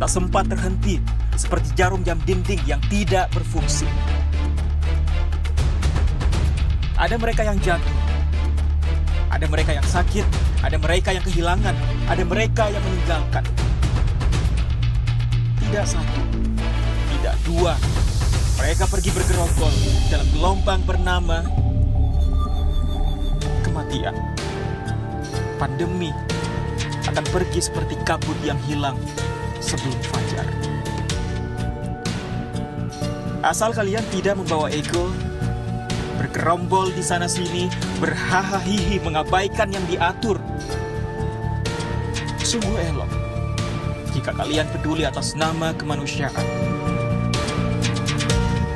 tak sempat terhenti, seperti jarum jam dinding yang tidak berfungsi. Ada mereka yang jatuh, ada mereka yang sakit, ada mereka yang kehilangan, ada mereka yang meninggalkan. Tidak satu, tidak dua, mereka pergi bergerombol dalam gelombang bernama kematian. Pandemi akan pergi seperti kabut yang hilang sebelum fajar. Asal kalian tidak membawa ego, bergerombol di sana-sini, berhahaha mengabaikan yang diatur. Sungguh elok jika kalian peduli atas nama kemanusiaan.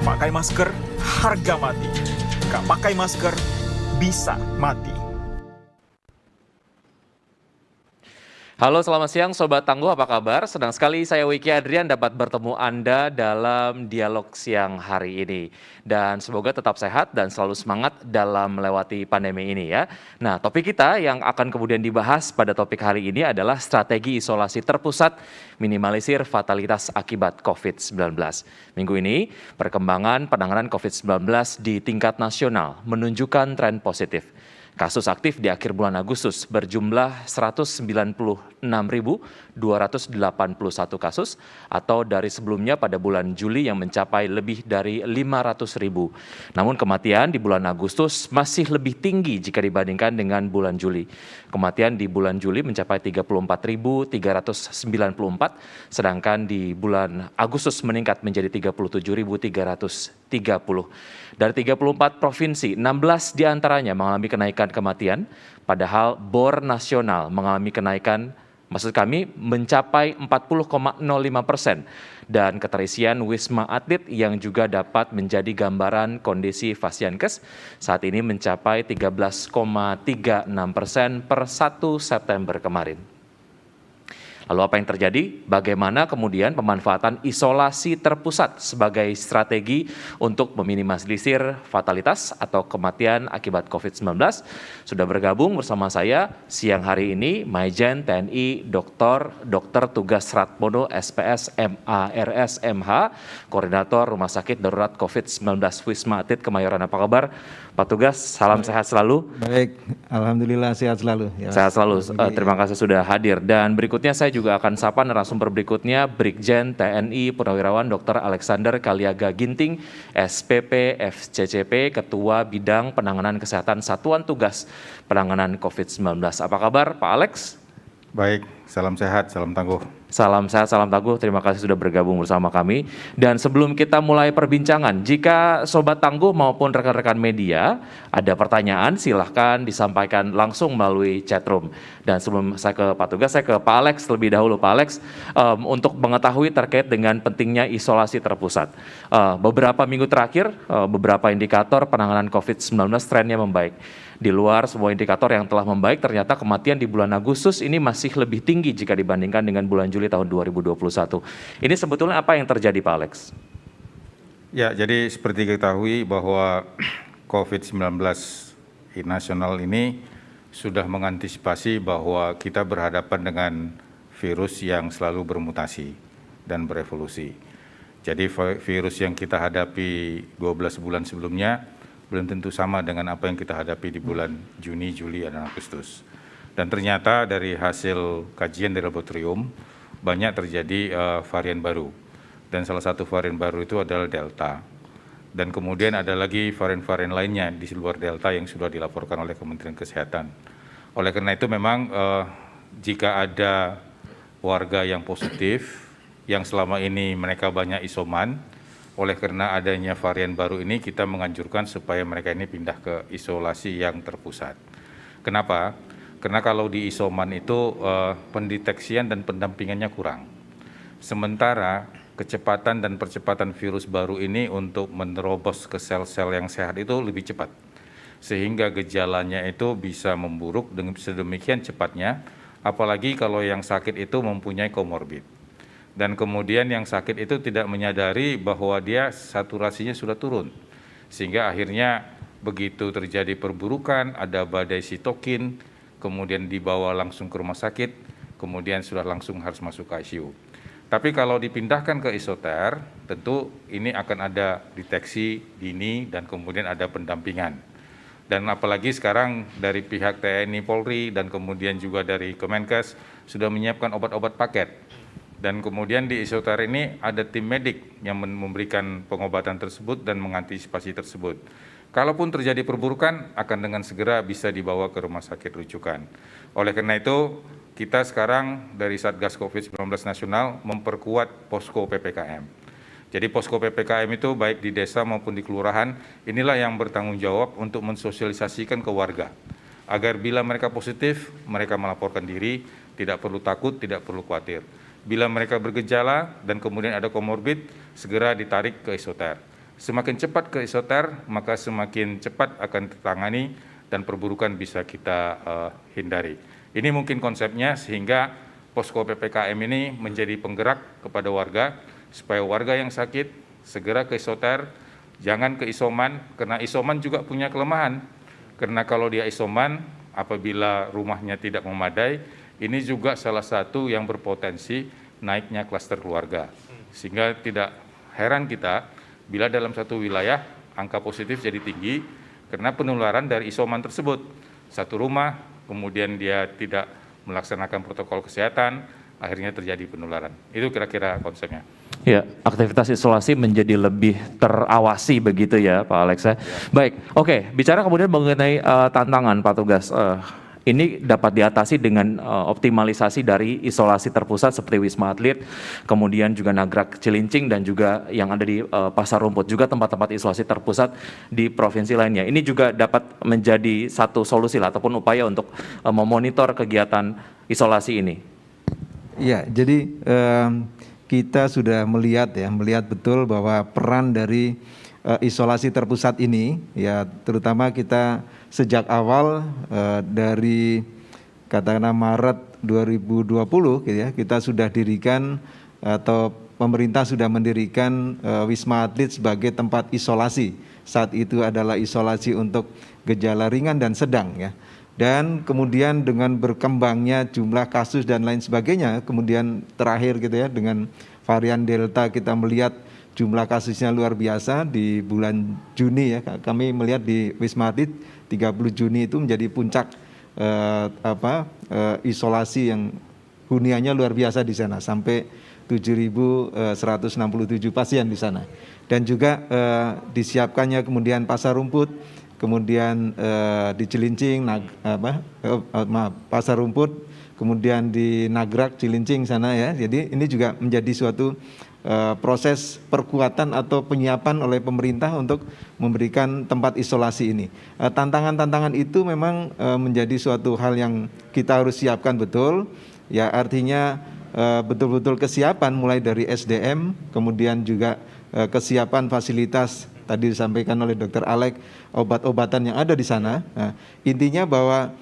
Pakai masker, harga mati. Gak pakai masker, bisa mati. Halo, selamat siang Sobat Tangguh, apa kabar? Senang sekali saya Wiki Adrian dapat bertemu Anda dalam dialog siang hari ini. Dan semoga tetap sehat dan selalu semangat dalam melewati pandemi ini ya. Nah, topik kita yang akan kemudian dibahas pada topik hari ini adalah strategi isolasi terpusat minimalisir fatalitas akibat COVID-19. Minggu ini, perkembangan penanganan COVID-19 di tingkat nasional menunjukkan tren positif. Kasus aktif di akhir bulan Agustus berjumlah 196.281 kasus atau dari sebelumnya pada bulan Juli yang mencapai lebih dari 500.000. Namun kematian di bulan Agustus masih lebih tinggi jika dibandingkan dengan bulan Juli. Kematian di bulan Juli mencapai 34.394, sedangkan di bulan Agustus meningkat menjadi 37.330. Dari 34 provinsi, 16 diantaranya mengalami kenaikan kematian, padahal BOR nasional mengalami kenaikan, mencapai 40,05%, dan keterisian Wisma Atlet yang juga dapat menjadi gambaran kondisi Fasiankes saat ini mencapai 13,36% per 1 September kemarin. Lalu apa yang terjadi? Bagaimana kemudian pemanfaatan isolasi terpusat sebagai strategi untuk meminimalisir fatalitas atau kematian akibat COVID-19? Sudah bergabung bersama saya siang hari ini Maijen TNI Dr. Tugas Ratmono SPS MARS MH, Koordinator Rumah Sakit Darurat COVID-19 Wisma Atlet Kemayoran. Apa kabar Pak Tugas? Salam sehat selalu. Baik, alhamdulillah sehat selalu. Ya, sehat selalu. Terima kasih sudah hadir. Dan berikutnya saya juga akan sapa narasumber berikutnya, Brigjen TNI Purnawirawan Dr. Alexander Kaliaga Ginting, SPP FCCP, Ketua Bidang Penanganan Kesehatan Satuan Tugas Penanganan COVID-19. Apa kabar Pak Alex? Baik, salam sehat, salam tangguh. Salam sehat, salam tangguh. Terima kasih sudah bergabung bersama kami. Dan sebelum kita mulai perbincangan, jika Sobat Tangguh maupun rekan-rekan media ada pertanyaan, silahkan disampaikan langsung melalui chatroom. Dan sebelum saya ke Pak Tugas, saya ke Pak Alex terlebih dahulu. Pak Alex, untuk mengetahui terkait dengan pentingnya isolasi terpusat. Beberapa minggu terakhir, beberapa indikator penanganan COVID-19 trennya membaik. Di luar semua indikator yang telah membaik, ternyata kematian di bulan Agustus ini masih lebih tinggi jika dibandingkan dengan bulan Juli tahun 2021. Ini sebetulnya apa yang terjadi Pak Alex? Ya, jadi seperti diketahui bahwa COVID-19 nasional ini sudah mengantisipasi bahwa kita berhadapan dengan virus yang selalu bermutasi dan berevolusi. Jadi virus yang kita hadapi 12 bulan sebelumnya belum tentu sama dengan apa yang kita hadapi di bulan Juni, Juli, dan Agustus. Dan ternyata dari hasil kajian di laboratorium, banyak terjadi varian baru. Dan salah satu varian baru itu adalah Delta. Dan kemudian ada lagi varian-varian lainnya di luar Delta yang sudah dilaporkan oleh Kementerian Kesehatan. Oleh karena itu memang jika ada warga yang positif, yang selama ini mereka banyak isoman, oleh karena adanya varian baru ini kita menganjurkan supaya mereka ini pindah ke isolasi yang terpusat. Kenapa? Karena kalau di isoman itu pendeteksian dan pendampingannya kurang. Sementara kecepatan dan percepatan virus baru ini untuk menerobos ke sel-sel yang sehat itu lebih cepat. Sehingga gejalanya itu bisa memburuk dengan sedemikian cepatnya, apalagi kalau yang sakit itu mempunyai komorbid. Dan kemudian yang sakit itu tidak menyadari bahwa dia saturasinya sudah turun. Sehingga akhirnya begitu terjadi perburukan, ada badai sitokin, kemudian dibawa langsung ke rumah sakit, kemudian sudah langsung harus masuk ke ICU. Tapi kalau dipindahkan ke isoter, tentu ini akan ada deteksi dini dan kemudian ada pendampingan. Dan apalagi sekarang dari pihak TNI Polri dan kemudian juga dari Kemenkes sudah menyiapkan obat-obat paket. Dan kemudian di isoter ini ada tim medik yang memberikan pengobatan tersebut dan mengantisipasi tersebut. Kalaupun terjadi perburukan, akan dengan segera bisa dibawa ke rumah sakit rujukan. Oleh karena itu, kita sekarang dari Satgas COVID-19 Nasional memperkuat posko PPKM. Jadi posko PPKM itu baik di desa maupun di kelurahan, inilah yang bertanggung jawab untuk mensosialisasikan ke warga. Agar bila mereka positif, mereka melaporkan diri, tidak perlu takut, tidak perlu khawatir. Bila mereka bergejala dan kemudian ada komorbid, segera ditarik ke isoter. Semakin cepat ke isoter, maka semakin cepat akan tertangani dan perburukan bisa kita hindari. Ini mungkin konsepnya sehingga posko PPKM ini menjadi penggerak kepada warga supaya warga yang sakit segera ke isoter, jangan ke isoman karena isoman juga punya kelemahan. Karena kalau dia isoman apabila rumahnya tidak memadai, ini juga salah satu yang berpotensi naiknya klaster keluarga. Sehingga tidak heran kita bila dalam satu wilayah angka positif jadi tinggi karena penularan dari isoman tersebut. Satu rumah kemudian dia tidak melaksanakan protokol kesehatan, akhirnya terjadi penularan. Itu kira-kira konsepnya. Ya, aktivitas isolasi menjadi lebih terawasi begitu ya Pak Alex ya. Baik, oke, bicara kemudian mengenai tantangan Pak Tugas. Ini dapat diatasi dengan optimalisasi dari isolasi terpusat seperti Wisma Atlet, kemudian juga Nagrag Cilincing dan juga yang ada di Pasar Rumput, juga tempat-tempat isolasi terpusat di provinsi lainnya. Ini juga dapat menjadi satu solusi lah, ataupun upaya untuk memonitor kegiatan isolasi ini. Ya, jadi kita sudah melihat betul bahwa peran dari isolasi terpusat ini, ya terutama kita sejak awal dari katakanlah Maret 2020 gitu ya, kita sudah dirikan atau pemerintah sudah mendirikan Wisma Atlet sebagai tempat isolasi. Saat itu adalah isolasi untuk gejala ringan dan sedang ya. Dan kemudian dengan berkembangnya jumlah kasus dan lain sebagainya, kemudian terakhir gitu ya dengan varian Delta kita melihat jumlah kasusnya luar biasa di bulan Juni ya. Kami melihat di Wisma Atlet 30 Juni itu menjadi puncak isolasi yang huniannya luar biasa di sana sampai 7.167 pasien di sana. Dan juga disiapkannya kemudian Pasar Rumput, kemudian di Cilincing, Pasar Rumput, kemudian di Nagrag Cilincing sana ya. Jadi ini juga menjadi suatu proses perkuatan atau penyiapan oleh pemerintah untuk memberikan tempat isolasi ini. Tantangan-tantangan itu memang menjadi suatu hal yang kita harus siapkan betul. Ya artinya betul-betul kesiapan mulai dari SDM, kemudian juga kesiapan fasilitas tadi disampaikan oleh Dr. Alex, obat-obatan yang ada di sana. Nah, intinya bahwa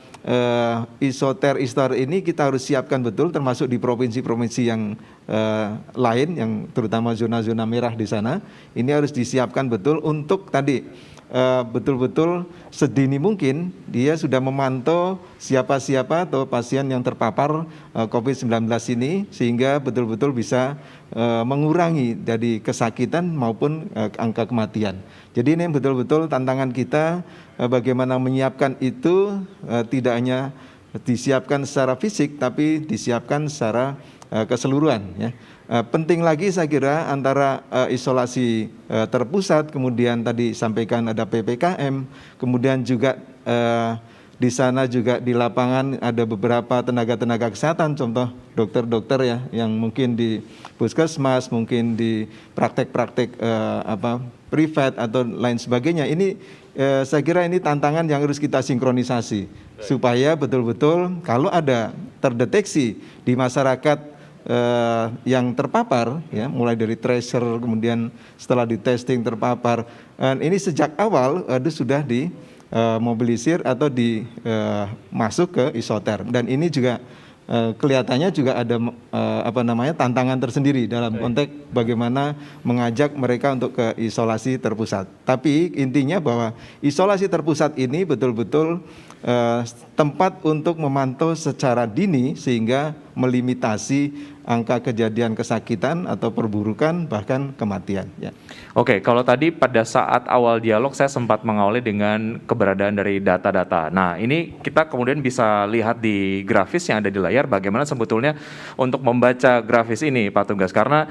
isoter ini kita harus siapkan betul, termasuk di provinsi-provinsi yang lain, yang terutama zona-zona merah di sana. Ini harus disiapkan betul untuk tadi betul-betul sedini mungkin dia sudah memantau siapa-siapa atau pasien yang terpapar COVID-19 ini, sehingga betul-betul bisa mengurangi dari kesakitan maupun angka kematian. Jadi ini betul-betul tantangan kita, bagaimana menyiapkan itu tidak hanya disiapkan secara fisik tapi disiapkan secara keseluruhan ya. Penting lagi saya kira antara isolasi terpusat, kemudian tadi sampaikan ada PPKM, kemudian juga di sana juga di lapangan ada beberapa tenaga-tenaga kesehatan, contoh dokter-dokter ya yang mungkin di puskesmas, mungkin di praktek-praktek privat atau lain sebagainya. Ini saya kira ini tantangan yang harus kita sinkronisasi supaya betul-betul kalau ada terdeteksi di masyarakat yang terpapar ya, mulai dari tracer kemudian setelah di testing terpapar, ini sejak awal sudah dimobilisir atau masuk ke isoter. Dan ini juga kelihatannya juga ada tantangan tersendiri dalam konteks bagaimana mengajak mereka untuk ke isolasi terpusat. Tapi intinya bahwa isolasi terpusat ini betul-betul tempat untuk memantau secara dini sehingga melimitasi angka kejadian kesakitan atau perburukan bahkan kematian. Ya. Oke, kalau tadi pada saat awal dialog saya sempat mengawali dengan keberadaan dari data-data. Nah, ini kita kemudian bisa lihat di grafis yang ada di layar bagaimana sebetulnya untuk membaca grafis ini, Pak Tugas. Karena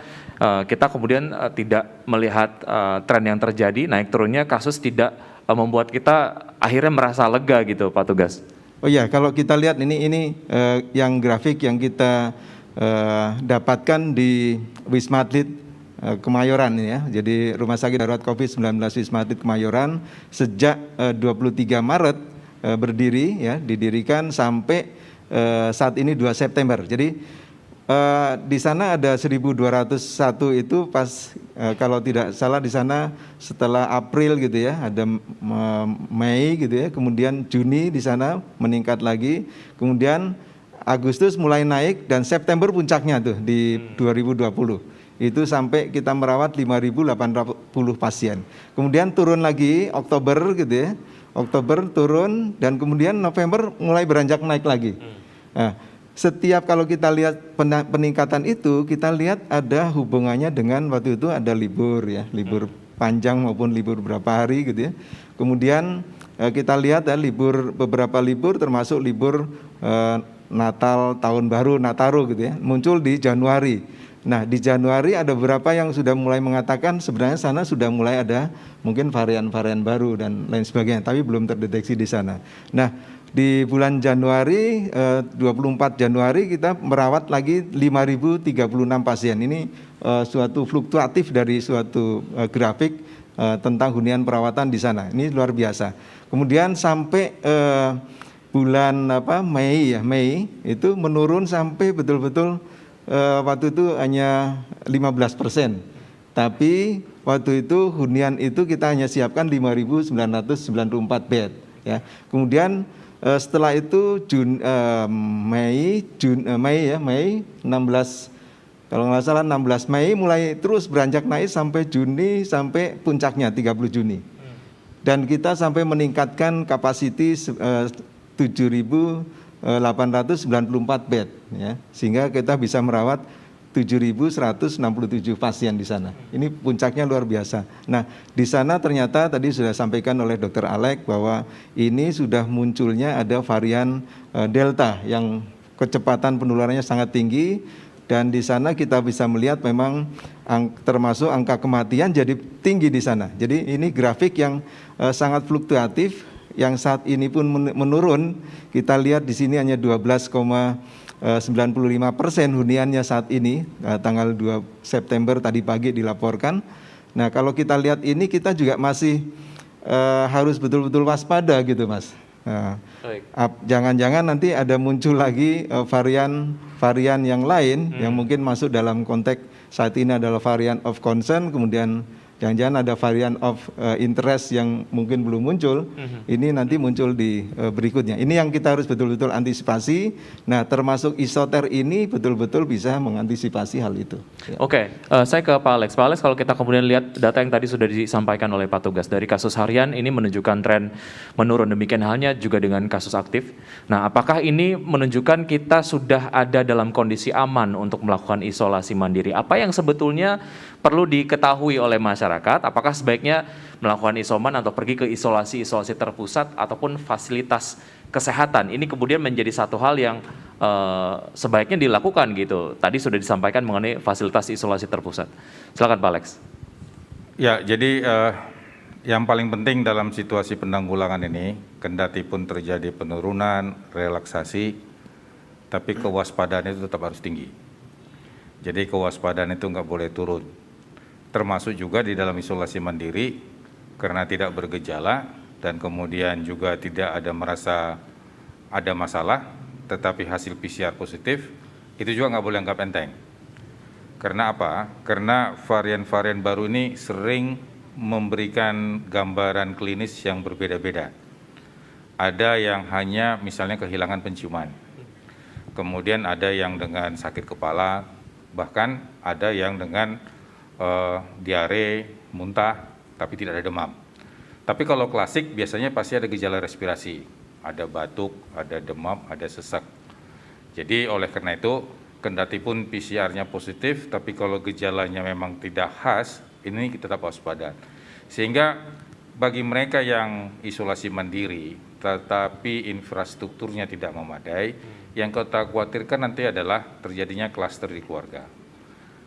kita kemudian tidak melihat tren yang terjadi, naik turunnya kasus tidak membuat kita akhirnya merasa lega gitu, Pak Tugas. Oh iya, kalau kita lihat ini yang grafik yang kita dapatkan di Wisma Atlet Kemayoran ini ya. Jadi Rumah Sakit Darurat COVID-19 Wisma Atlet Kemayoran sejak 23 Maret berdiri ya, didirikan sampai saat ini 2 September. Jadi di sana ada 1.201 itu pas kalau tidak salah di sana setelah April gitu ya, ada Mei gitu ya, kemudian Juni di sana meningkat lagi, kemudian Agustus mulai naik dan September puncaknya tuh di 2020. Itu sampai kita merawat 5.880 pasien. Kemudian turun lagi Oktober gitu ya. Oktober turun dan kemudian November mulai beranjak naik lagi. Nah, setiap kalau kita lihat peningkatan itu, kita lihat ada hubungannya dengan waktu itu ada libur ya, libur panjang maupun libur beberapa hari gitu ya. Kemudian kita lihat ya libur, beberapa libur termasuk libur Natal, Tahun Baru, Nataru gitu ya, muncul di Januari. Nah di Januari ada beberapa yang sudah mulai mengatakan sebenarnya sana sudah mulai ada mungkin varian-varian baru dan lain sebagainya, tapi belum terdeteksi di sana. Nah di bulan Januari, 24 Januari kita merawat lagi 5.036 pasien. Ini suatu fluktuatif dari suatu grafik tentang hunian perawatan di sana. Ini luar biasa. Kemudian sampai bulan Mei itu menurun sampai betul-betul waktu itu hanya 15%. Tapi waktu itu hunian itu kita hanya siapkan 5.994 bed ya. Kemudian setelah itu Mei 16 kalau nggak salah 16 Mei mulai terus beranjak naik sampai Juni sampai puncaknya 30 Juni. Dan kita sampai meningkatkan kapasiti 7.894 bed ya, sehingga kita bisa merawat 7.167 pasien di sana. Ini puncaknya luar biasa. Nah, di sana ternyata tadi sudah sampaikan oleh Dr. Alex bahwa ini sudah munculnya ada varian Delta yang kecepatan penularannya sangat tinggi dan di sana kita bisa melihat memang termasuk angka kematian jadi tinggi di sana. Jadi ini grafik yang sangat fluktuatif. Yang saat ini pun menurun, kita lihat di sini hanya 12,95% huniannya saat ini, tanggal 2 September tadi pagi dilaporkan. Nah kalau kita lihat ini kita juga masih harus betul-betul waspada gitu Mas. Jangan-jangan nanti ada muncul lagi varian yang lain yang mungkin masuk dalam konteks saat ini adalah varian of concern, kemudian jangan-jangan ada varian of interest yang mungkin belum muncul, ini nanti muncul di berikutnya. Ini yang kita harus betul-betul antisipasi. Nah, termasuk isoter ini betul-betul bisa mengantisipasi hal itu. Ya. Oke, saya ke Pak Alex. Pak Alex, kalau kita kemudian lihat data yang tadi sudah disampaikan oleh Pak Tugas, dari kasus harian ini menunjukkan tren menurun, demikian halnya juga dengan kasus aktif. Nah, apakah ini menunjukkan kita sudah ada dalam kondisi aman untuk melakukan isolasi mandiri? Apa yang sebetulnya perlu diketahui oleh masyarakat, apakah sebaiknya melakukan isoman atau pergi ke isolasi terpusat ataupun fasilitas kesehatan? Ini kemudian menjadi satu hal yang sebaiknya dilakukan gitu. Tadi sudah disampaikan mengenai fasilitas isolasi terpusat. Silakan Pak Alex. Ya, jadi yang paling penting dalam situasi penanggulangan ini, kendati pun terjadi penurunan, relaksasi, tapi kewaspadaan itu tetap harus tinggi. Jadi kewaspadaan itu nggak boleh turun. Termasuk juga di dalam isolasi mandiri karena tidak bergejala dan kemudian juga tidak ada merasa ada masalah, tetapi hasil PCR positif, itu juga nggak boleh anggap enteng. Karena apa? Karena varian-varian baru ini sering memberikan gambaran klinis yang berbeda-beda. Ada yang hanya misalnya kehilangan penciuman, kemudian ada yang dengan sakit kepala, bahkan ada yang dengan diare, muntah, tapi tidak ada demam. Tapi kalau klasik biasanya pasti ada gejala respirasi, ada batuk, ada demam, ada sesak. Jadi oleh karena itu kendati pun PCR-nya positif, tapi kalau gejalanya memang tidak khas, ini kita tetap waspada. Sehingga bagi mereka yang isolasi mandiri, tetapi infrastrukturnya tidak memadai, yang kita khawatirkan nanti adalah terjadinya klaster di keluarga.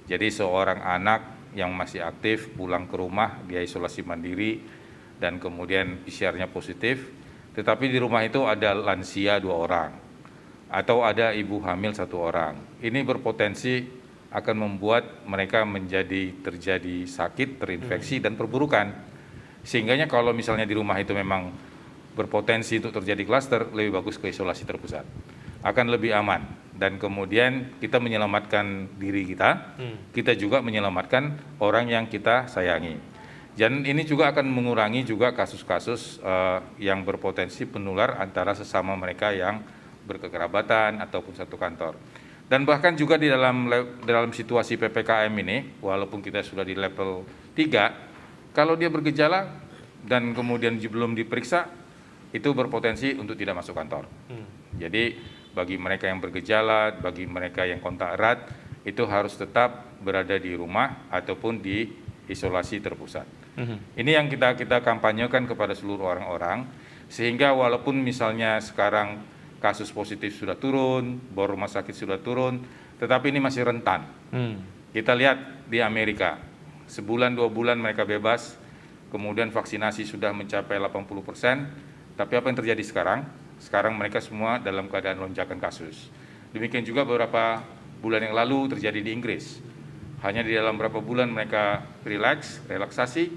Jadi seorang anak yang masih aktif pulang ke rumah, dia isolasi mandiri, dan kemudian PCR-nya positif, tetapi di rumah itu ada lansia 2 orang, atau ada ibu hamil 1 orang. Ini berpotensi akan membuat mereka terjadi sakit, terinfeksi, dan perburukan. Sehingganya kalau misalnya di rumah itu memang berpotensi untuk terjadi klaster, lebih bagus ke isolasi terpusat. Akan lebih aman. Dan kemudian kita menyelamatkan diri kita, kita juga menyelamatkan orang yang kita sayangi. Dan ini juga akan mengurangi juga kasus-kasus yang berpotensi penular antara sesama mereka yang berkekerabatan ataupun satu kantor. Dan bahkan juga di dalam situasi PPKM ini, walaupun kita sudah di level 3, kalau dia bergejala dan kemudian belum diperiksa, itu berpotensi untuk tidak masuk kantor. Jadi bagi mereka yang bergejala, bagi mereka yang kontak erat, itu harus tetap berada di rumah ataupun di isolasi terpusat. Ini yang kita kampanyekan kepada seluruh orang-orang, sehingga walaupun misalnya sekarang kasus positif sudah turun, bor rumah sakit sudah turun, tetapi ini masih rentan. Kita lihat di Amerika, sebulan 2 bulan mereka bebas, kemudian vaksinasi sudah mencapai 80%, tapi apa yang terjadi sekarang? Sekarang mereka semua dalam keadaan lonjakan kasus. Demikian juga beberapa bulan yang lalu terjadi di Inggris. Hanya di dalam beberapa bulan mereka relaksasi,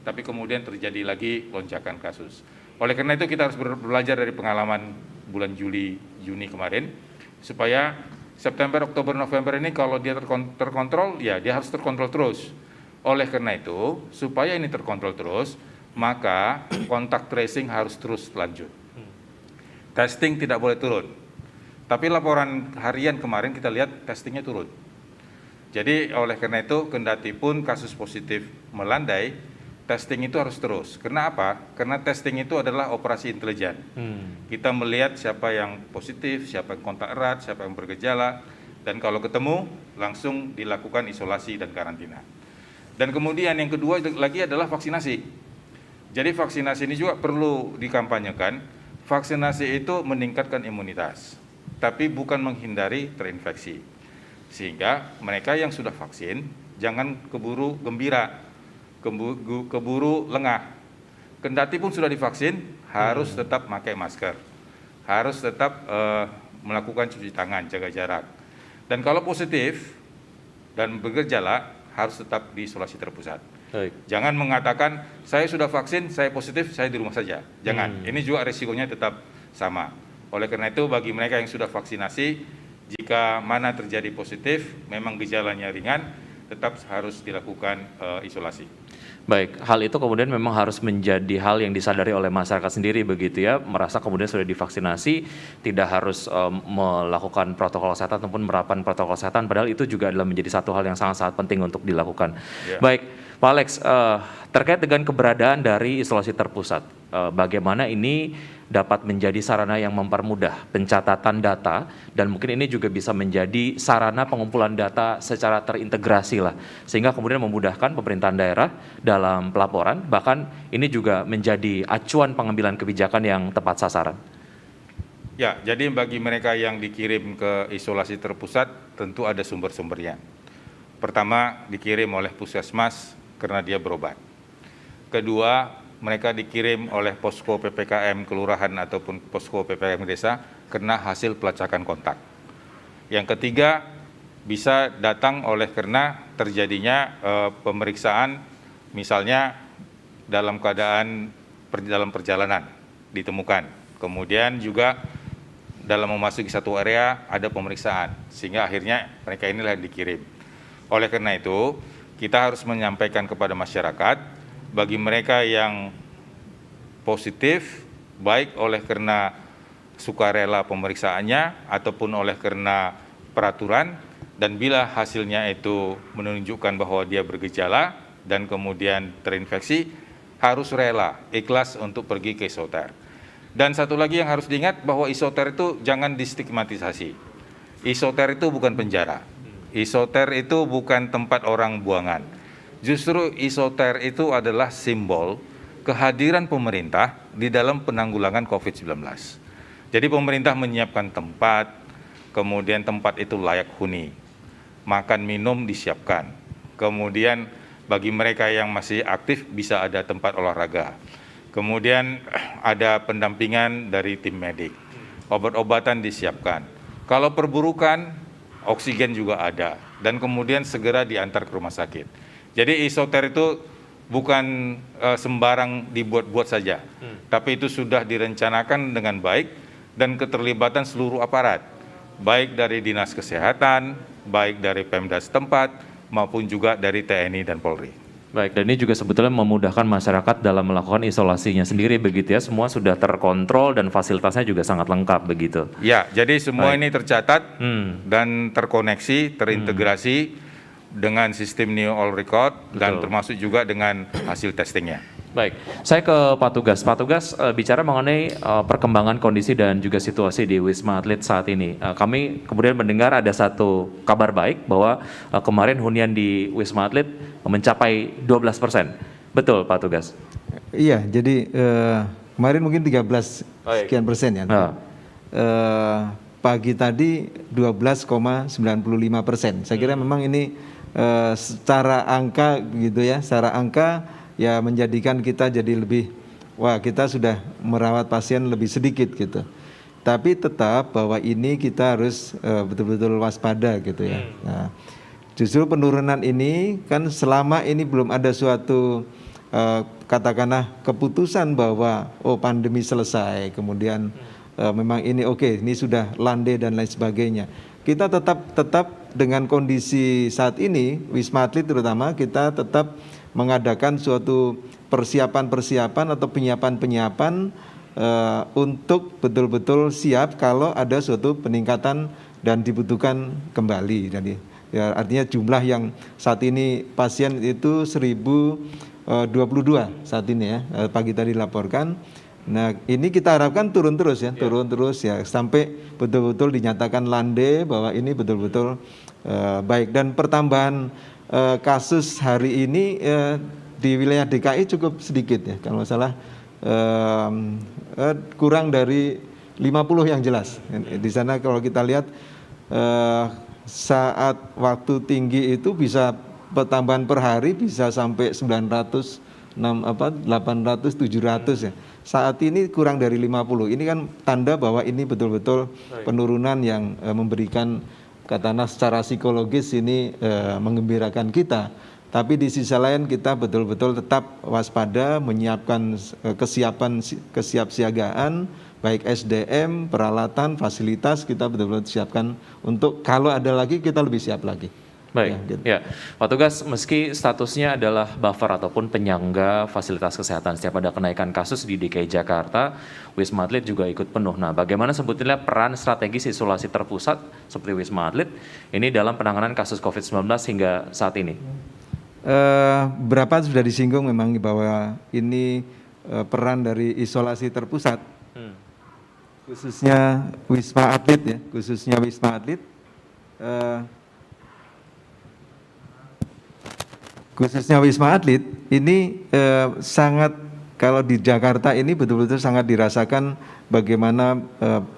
tapi kemudian terjadi lagi lonjakan kasus. Oleh karena itu kita harus belajar dari pengalaman bulan Juli, Juni kemarin, supaya September, Oktober, November ini kalau dia terkontrol, ya dia harus terkontrol terus. Oleh karena itu, supaya ini terkontrol terus, maka kontak tracing harus terus lanjut. Testing tidak boleh turun. Tapi laporan harian kemarin kita lihat testingnya turun. Jadi oleh karena itu, kendati pun kasus positif melandai, testing itu harus terus. Kenapa? Karena testing itu adalah operasi intelijen. Kita melihat siapa yang positif, siapa yang kontak erat, siapa yang bergejala, dan kalau ketemu langsung dilakukan isolasi dan karantina. Dan kemudian yang kedua lagi adalah vaksinasi. Jadi vaksinasi ini juga perlu dikampanyekan. Vaksinasi itu meningkatkan imunitas, tapi bukan menghindari terinfeksi. Sehingga mereka yang sudah vaksin jangan keburu gembira, keburu lengah. Kendati pun sudah divaksin, harus tetap pakai masker, harus tetap melakukan cuci tangan, jaga jarak. Dan kalau positif dan bergejala, harus tetap di isolasi terpusat. Baik. Jangan mengatakan, saya sudah vaksin, saya positif, saya di rumah saja. Jangan, ini juga risikonya tetap sama. Oleh karena itu, bagi mereka yang sudah vaksinasi, jika mana terjadi positif, memang gejalanya ringan, tetap harus dilakukan isolasi. Baik, hal itu kemudian memang harus menjadi hal yang disadari oleh masyarakat sendiri begitu ya, merasa kemudian sudah divaksinasi, tidak harus melakukan protokol kesehatan ataupun menerapkan protokol kesehatan, padahal itu juga adalah menjadi satu hal yang sangat-sangat penting untuk dilakukan. Yeah. Baik, Pak Alex, terkait dengan keberadaan dari isolasi terpusat, bagaimana ini dapat menjadi sarana yang mempermudah pencatatan data dan mungkin ini juga bisa menjadi sarana pengumpulan data secara terintegrasi lah, sehingga kemudian memudahkan pemerintahan daerah dalam pelaporan, bahkan ini juga menjadi acuan pengambilan kebijakan yang tepat sasaran. Ya, jadi bagi mereka yang dikirim ke isolasi terpusat tentu ada sumber-sumbernya. Pertama, dikirim oleh puskesmas karena dia berobat. Kedua, mereka dikirim oleh posko PPKM kelurahan ataupun posko PPKM desa karena hasil pelacakan kontak. Yang ketiga, bisa datang oleh karena terjadinya pemeriksaan, misalnya dalam keadaan dalam perjalanan ditemukan. Kemudian juga dalam memasuki satu area ada pemeriksaan, sehingga akhirnya mereka inilah yang dikirim. Oleh karena itu, kita harus menyampaikan kepada masyarakat, bagi mereka yang positif, baik oleh karena sukarela pemeriksaannya ataupun oleh karena peraturan, dan bila hasilnya itu menunjukkan bahwa dia bergejala dan kemudian terinfeksi, harus rela, ikhlas untuk pergi ke isoter. Dan satu lagi yang harus diingat bahwa isoter itu jangan distigmatisasi. isoter itu bukan penjara. Isoter itu bukan tempat orang buangan. Justru isoter itu adalah simbol kehadiran pemerintah di dalam penanggulangan COVID-19. Jadi pemerintah menyiapkan tempat, kemudian tempat itu layak huni. Makan minum disiapkan. Kemudian bagi mereka yang masih aktif bisa ada tempat olahraga. Kemudian ada pendampingan dari tim medik. Obat-obatan disiapkan. Kalau perburukan, oksigen juga ada, dan kemudian segera diantar ke rumah sakit. Jadi isoter itu bukan sembarang dibuat-buat saja, tapi itu sudah direncanakan dengan baik dan keterlibatan seluruh aparat, baik dari Dinas Kesehatan, baik dari Pemda setempat, maupun juga dari TNI dan Polri. Baik, dan ini juga sebetulnya memudahkan masyarakat dalam melakukan isolasinya sendiri begitu ya, semua sudah terkontrol dan fasilitasnya juga sangat lengkap begitu. Ya, jadi semua ini tercatat dan terkoneksi, terintegrasi dengan sistem New All Record dan termasuk juga dengan hasil testingnya. Baik, saya ke Pak Tugas. Pak Tugas, bicara mengenai perkembangan kondisi dan juga situasi di Wisma Atlet saat ini. Kami kemudian mendengar ada satu kabar baik bahwa kemarin hunian di Wisma Atlet mencapai 12%. Betul Pak Tugas? Iya, jadi kemarin mungkin 13 sekian persen ya. Pagi tadi 12,95%. Saya kira memang ini secara angka gitu ya, secara angka ya menjadikan kita jadi lebih, wah kita sudah merawat pasien lebih sedikit gitu. Tapi tetap bahwa ini kita harus betul-betul waspada gitu ya. Nah, justru penurunan ini kan selama ini belum ada suatu katakanlah keputusan bahwa oh pandemi selesai, kemudian memang ini oke, ini sudah landai dan lain sebagainya. Kita tetap dengan kondisi saat ini Wisma Atlet terutama kita tetap mengadakan suatu persiapan atau penyiapan untuk betul-betul siap kalau ada suatu peningkatan dan dibutuhkan kembali. Jadi ya, artinya jumlah yang saat ini pasien itu 1022 saat ini ya, pagi tadi dilaporkan. Nah ini kita harapkan turun terus ya, sampai betul-betul dinyatakan landai bahwa ini betul-betul baik. Dan pertambahan kasus hari ini di wilayah DKI cukup sedikit ya, kalau nggak salah kurang dari 50 yang jelas. Di sana kalau kita lihat saat waktu tinggi itu bisa pertambahan per hari bisa sampai 900, 800, 700 ya. Saat ini kurang dari 50. Ini kan tanda bahwa ini betul-betul penurunan yang memberikan katakanlah secara psikologis ini menggembirakan kita. Tapi di sisi lain kita betul-betul tetap waspada, menyiapkan kesiapsiagaan, baik SDM, peralatan, fasilitas kita betul-betul siapkan untuk kalau ada lagi kita lebih siap lagi. Baik, ya, gitu. Ya. Pak Tugas, meski statusnya adalah buffer ataupun penyangga fasilitas kesehatan setiap ada kenaikan kasus di DKI Jakarta, Wisma Atlet juga ikut penuh. Nah, bagaimana sebetulnya peran strategis isolasi terpusat seperti Wisma Atlet ini dalam penanganan kasus COVID-19 hingga saat ini? Berapa sudah disinggung memang bahwa ini peran dari isolasi terpusat, khususnya Wisma Atlet ya, khususnya Wisma Atlet. Khususnya Wisma Atlet ini sangat, kalau di Jakarta ini betul-betul sangat dirasakan bagaimana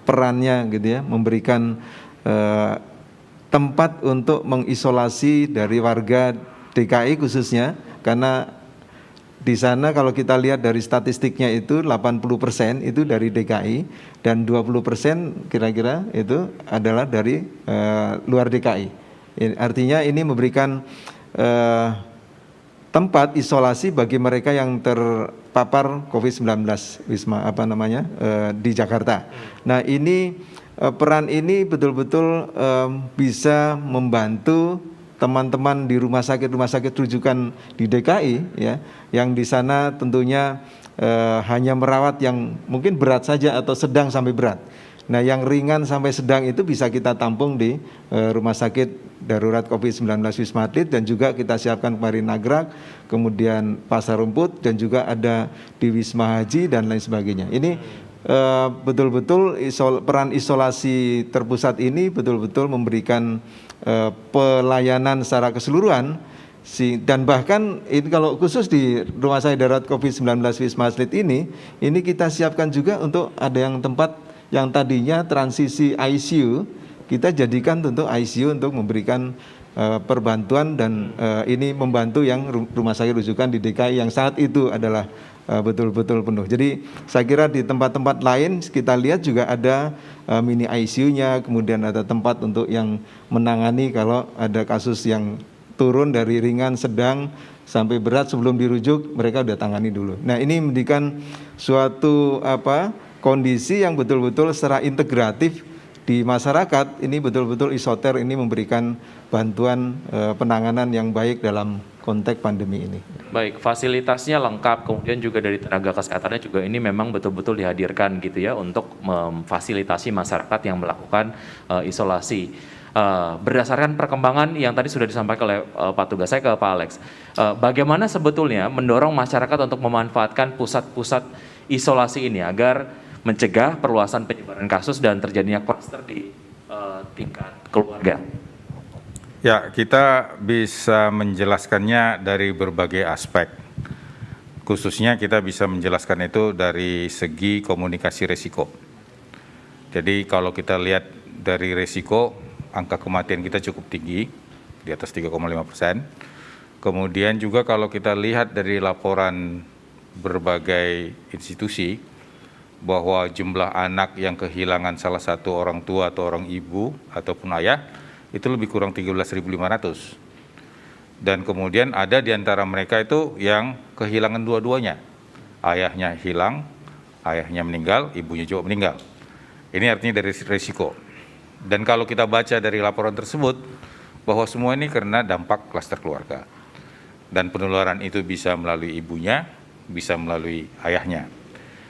perannya gitu ya, memberikan tempat untuk mengisolasi dari warga DKI khususnya, karena di sana kalau kita lihat dari statistiknya itu 80% itu dari DKI dan 20% kira-kira itu adalah dari luar DKI. Artinya ini memberikan tempat isolasi bagi mereka yang terpapar COVID-19 di Jakarta. Nah ini peran ini betul-betul bisa membantu teman-teman di rumah sakit rujukan di DKI ya, yang di sana tentunya hanya merawat yang mungkin berat saja atau sedang sampai berat. Nah yang ringan sampai sedang itu bisa kita tampung di rumah sakit darurat COVID-19 Wisma Atlet, dan juga kita siapkan kemarin Nagrak, kemudian Pasar Rumput, dan juga ada di Wisma Haji dan lain sebagainya. Ini betul-betul peran isolasi terpusat ini betul-betul memberikan pelayanan secara keseluruhan. Dan bahkan ini kalau khusus di Rumah Sakit Darurat COVID-19 Wisma Atlet ini kita siapkan juga untuk ada yang tempat yang tadinya transisi ICU, kita jadikan untuk ICU untuk memberikan perbantuan dan ini membantu yang rumah sakit rujukan di DKI yang saat itu adalah betul-betul penuh. Jadi saya kira di tempat-tempat lain kita lihat juga ada mini ICU-nya, kemudian ada tempat untuk yang menangani kalau ada kasus yang turun dari ringan, sedang, sampai berat sebelum dirujuk, mereka udah tangani dulu. Nah ini memberikan suatu kondisi yang betul-betul secara integratif di masyarakat, ini betul-betul isoter ini memberikan bantuan penanganan yang baik dalam konteks pandemi ini. Baik, fasilitasnya lengkap, kemudian juga dari tenaga kesehatannya juga ini memang betul-betul dihadirkan gitu ya untuk memfasilitasi masyarakat yang melakukan isolasi. Berdasarkan perkembangan yang tadi sudah disampaikan oleh Pak Tugas, saya ke Pak Alex. Bagaimana sebetulnya mendorong masyarakat untuk memanfaatkan pusat-pusat isolasi ini agar mencegah perluasan penyebaran kasus dan terjadinya klaster di tingkat keluarga? Ya, kita bisa menjelaskannya dari berbagai aspek. Khususnya kita bisa menjelaskan itu dari segi komunikasi resiko. Jadi kalau kita lihat dari resiko, angka kematian kita cukup tinggi, di atas 3,5%. Kemudian juga kalau kita lihat dari laporan berbagai institusi, bahwa jumlah anak yang kehilangan salah satu orang tua atau orang ibu ataupun ayah, itu lebih kurang 13.500. Dan kemudian ada di antara mereka itu yang kehilangan dua-duanya. Ayahnya hilang, ayahnya meninggal, ibunya juga meninggal. Ini artinya dari risiko. Dan kalau kita baca dari laporan tersebut, bahwa semua ini karena dampak klaster keluarga. Dan penularan itu bisa melalui ibunya, bisa melalui ayahnya.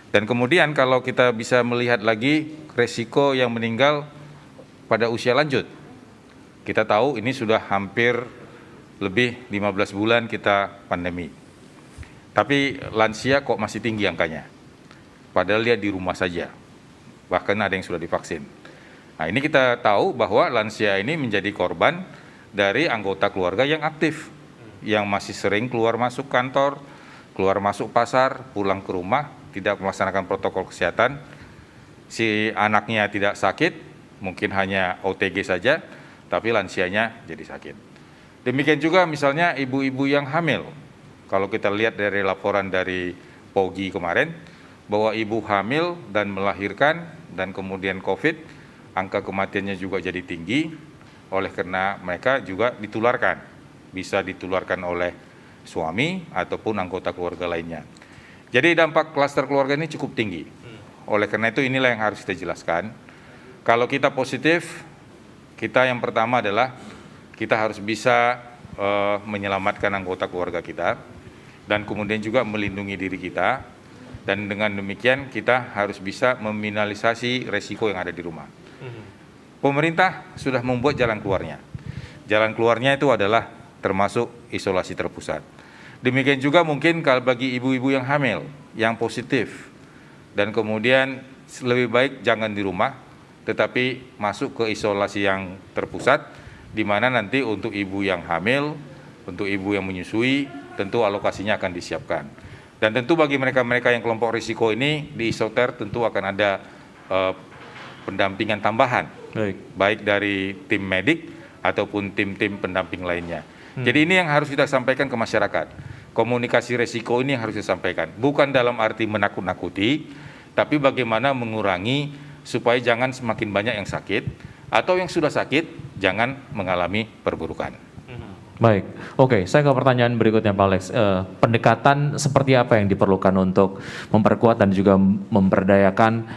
Dan kemudian kalau kita bisa melihat lagi risiko yang meninggal pada usia lanjut. Kita tahu ini sudah hampir lebih 15 bulan kita pandemi. Tapi lansia kok masih tinggi angkanya. Padahal dia di rumah saja. Bahkan ada yang sudah divaksin. Nah, ini kita tahu bahwa lansia ini menjadi korban dari anggota keluarga yang aktif, yang masih sering keluar masuk kantor, keluar masuk pasar, pulang ke rumah, tidak melaksanakan protokol kesehatan. Si anaknya tidak sakit, mungkin hanya OTG saja, tapi lansianya jadi sakit. Demikian juga misalnya ibu-ibu yang hamil. Kalau kita lihat dari laporan dari POGI kemarin, bahwa ibu hamil dan melahirkan dan kemudian COVID, angka kematiannya juga jadi tinggi, oleh karena mereka juga ditularkan. Bisa ditularkan oleh suami ataupun anggota keluarga lainnya. Jadi dampak klaster keluarga ini cukup tinggi. Oleh karena itu inilah yang harus kita jelaskan. Kalau kita positif, kita yang pertama adalah kita harus bisa menyelamatkan anggota keluarga kita dan kemudian juga melindungi diri kita. Dan dengan demikian kita harus bisa meminimalisasi resiko yang ada di rumah. Pemerintah sudah membuat jalan keluarnya. Jalan keluarnya itu adalah termasuk isolasi terpusat. Demikian juga mungkin kalau bagi ibu-ibu yang hamil, yang positif, dan kemudian lebih baik jangan di rumah, tetapi masuk ke isolasi yang terpusat, di mana nanti untuk ibu yang hamil, untuk ibu yang menyusui, tentu alokasinya akan disiapkan. Dan tentu bagi mereka-mereka yang kelompok risiko ini, di isoter tentu akan ada pendampingan tambahan, baik dari tim medik ataupun tim-tim pendamping lainnya. Jadi ini yang harus kita sampaikan ke masyarakat. Komunikasi resiko ini harus disampaikan. Bukan dalam arti menakut-nakuti, tapi bagaimana mengurangi supaya jangan semakin banyak yang sakit, atau yang sudah sakit jangan mengalami perburukan. Baik, oke, saya ke pertanyaan berikutnya Pak Alex. Pendekatan seperti apa yang diperlukan untuk memperkuat dan juga memperdayakan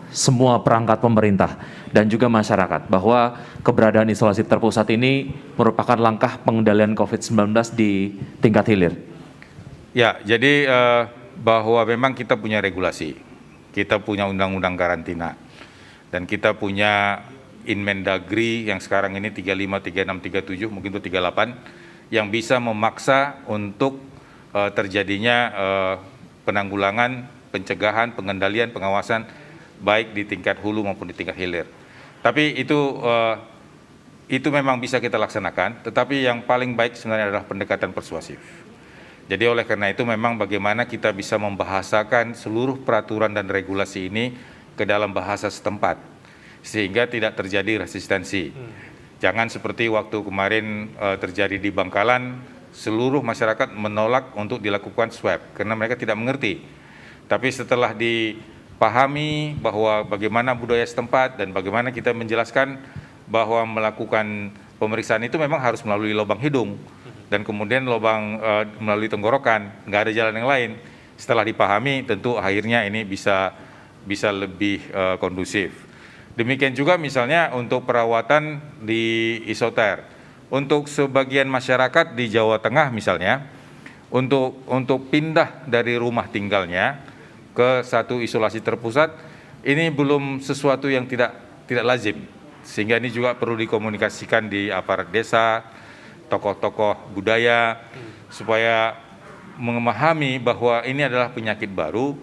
semua perangkat pemerintah dan juga masyarakat bahwa keberadaan isolasi terpusat ini merupakan langkah pengendalian COVID-19 di tingkat hilir? Ya, jadi bahwa memang kita punya regulasi, kita punya undang-undang karantina, dan kita punya Inmendagri yang sekarang ini 35, 36, 37, mungkin itu 38, yang bisa memaksa untuk terjadinya penanggulangan pencegahan, pengendalian, pengawasan baik di tingkat hulu maupun di tingkat hilir. Tapi itu memang bisa kita laksanakan, tetapi yang paling baik sebenarnya adalah pendekatan persuasif. Jadi oleh karena itu memang bagaimana kita bisa membahasakan seluruh peraturan dan regulasi ini ke dalam bahasa setempat, sehingga tidak terjadi resistensi. Jangan seperti waktu kemarin terjadi di Bangkalan, seluruh masyarakat menolak untuk dilakukan swab karena mereka tidak mengerti. Tapi setelah dipahami bahwa bagaimana budaya setempat dan bagaimana kita menjelaskan bahwa melakukan pemeriksaan itu memang harus melalui lubang hidung dan kemudian melalui tenggorokan, nggak ada jalan yang lain. Setelah dipahami, tentu akhirnya ini bisa lebih kondusif. Demikian juga misalnya untuk perawatan di isoter. Untuk sebagian masyarakat di Jawa Tengah misalnya, untuk pindah dari rumah tinggalnya ke satu isolasi terpusat, ini belum sesuatu yang tidak lazim. Sehingga ini juga perlu dikomunikasikan di aparat desa, tokoh-tokoh budaya, supaya memahami bahwa ini adalah penyakit baru,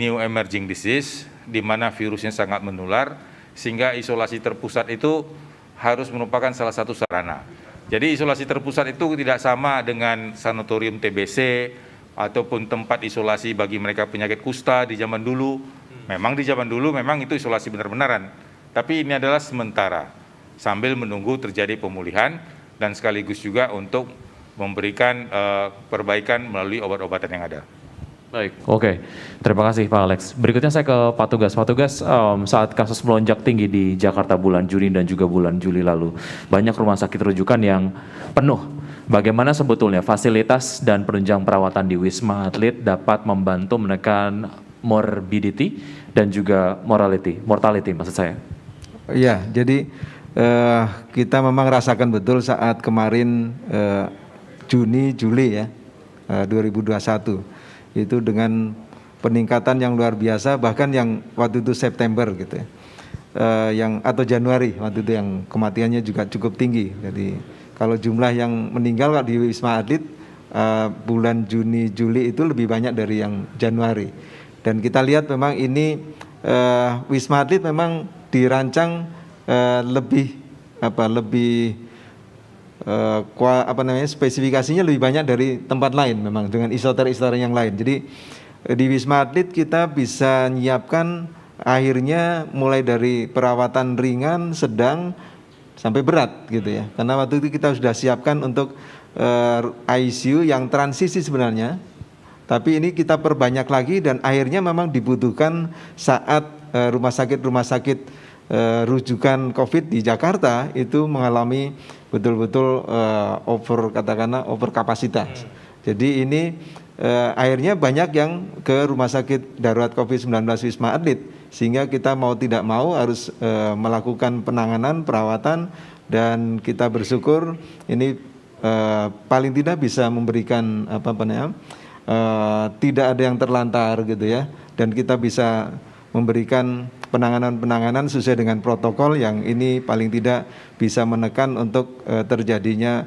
new emerging disease, di mana virusnya sangat menular, sehingga isolasi terpusat itu harus merupakan salah satu sarana. Jadi isolasi terpusat itu tidak sama dengan sanatorium TBC, ataupun tempat isolasi bagi mereka penyakit kusta di zaman dulu. Memang di zaman dulu memang itu isolasi benar-benaran. Tapi ini adalah sementara, sambil menunggu terjadi pemulihan dan sekaligus juga untuk memberikan perbaikan melalui obat-obatan yang ada. Baik, oke. Terima kasih Pak Alex. Berikutnya saya ke Pak Tugas. Pak Tugas, saat kasus melonjak tinggi di Jakarta bulan Juni dan juga bulan Juli lalu, banyak rumah sakit rujukan yang penuh. Bagaimana sebetulnya fasilitas dan penunjang perawatan di Wisma Atlet dapat membantu menekan morbidity dan juga mortality maksud saya? Ya, jadi kita memang rasakan betul saat kemarin Juni, Juli ya 2021 itu dengan peningkatan yang luar biasa, bahkan yang waktu itu September gitu ya, atau Januari waktu itu yang kematiannya juga cukup tinggi. Jadi kalau jumlah yang meninggal di Wisma Atlet bulan Juni, Juli itu lebih banyak dari yang Januari. Dan kita lihat memang ini Wisma Atlet memang dirancang spesifikasinya lebih banyak dari tempat lain memang dengan isoter-isoter yang lain. Jadi di Wisma Atlet kita bisa menyiapkan akhirnya mulai dari perawatan ringan, sedang sampai berat gitu ya. Karena waktu itu kita sudah siapkan untuk ICU yang transisi sebenarnya. Tapi ini kita perbanyak lagi dan akhirnya memang dibutuhkan saat rumah sakit rujukan COVID di Jakarta itu mengalami betul-betul over kapasitas. Jadi ini akhirnya banyak yang ke rumah sakit darurat COVID-19 Wisma Atlet, sehingga kita mau tidak mau harus melakukan penanganan, perawatan, dan kita bersyukur ini paling tidak bisa memberikan tidak ada yang terlantar gitu ya, dan kita bisa memberikan penanganan sesuai dengan protokol yang ini paling tidak bisa menekan untuk terjadinya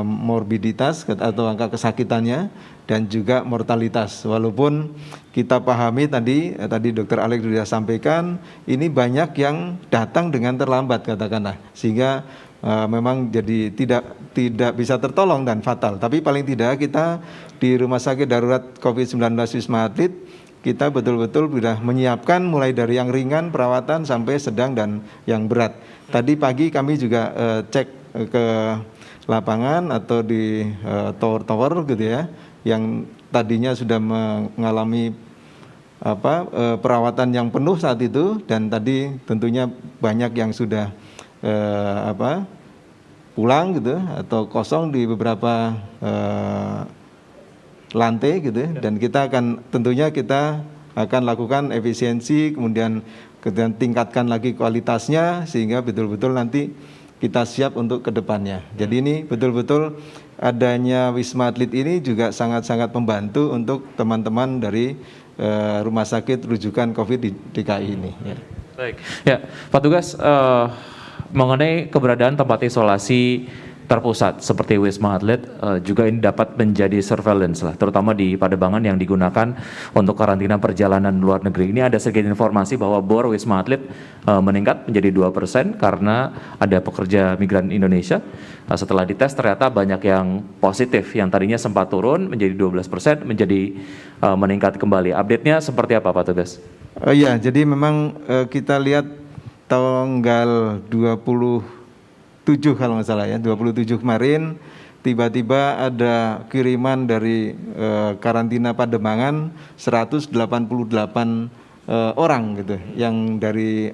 morbiditas atau angka kesakitannya dan juga mortalitas. Walaupun kita pahami tadi Dr. Alex sudah sampaikan, ini banyak yang datang dengan terlambat katakanlah, sehingga memang jadi tidak bisa tertolong dan fatal. Tapi paling tidak kita di Rumah Sakit Darurat COVID-19 Wisma Atlet kita betul-betul sudah menyiapkan mulai dari yang ringan perawatan sampai sedang dan yang berat. Tadi pagi kami juga cek ke lapangan atau di tower-tower gitu ya, yang tadinya sudah mengalami perawatan yang penuh saat itu, dan tadi tentunya banyak yang sudah pulang gitu atau kosong di beberapa lantai gitu, dan kita akan lakukan efisiensi, kemudian tingkatkan lagi kualitasnya sehingga betul-betul nanti kita siap untuk kedepannya. Jadi ini betul-betul adanya Wisma Atlet ini juga sangat-sangat membantu untuk teman-teman dari rumah sakit rujukan COVID di DKI ini. Ya. Baik, ya Pak Tugas, mengenai keberadaan tempat isolasi terpusat seperti Wisma Atlet juga ini dapat menjadi surveillance lah, terutama di Pademangan yang digunakan untuk karantina perjalanan luar negeri. Ini ada sedikit informasi bahwa bor Wisma Atlet meningkat menjadi 2% karena ada pekerja migran Indonesia. Setelah dites ternyata banyak yang positif, yang tadinya sempat turun menjadi 12% menjadi meningkat kembali. Update-nya seperti apa Pak Tugas? Ya, jadi memang kita lihat tanggal 27 kalau nggak salah ya, 27 kemarin tiba-tiba ada kiriman dari karantina Pademangan 188 orang gitu, yang dari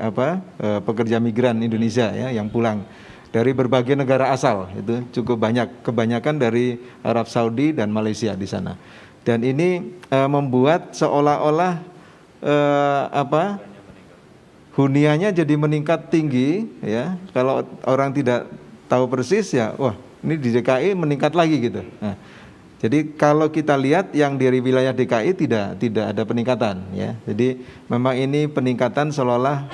pekerja migran Indonesia ya, yang pulang dari berbagai negara asal, itu cukup banyak, kebanyakan dari Arab Saudi dan Malaysia di sana. Dan ini membuat seolah-olah hunianya jadi meningkat tinggi ya. Kalau orang tidak tahu persis ya, wah ini di DKI meningkat lagi gitu. Nah, jadi kalau kita lihat yang dari wilayah DKI tidak ada peningkatan ya. Jadi memang ini peningkatan seolah-olah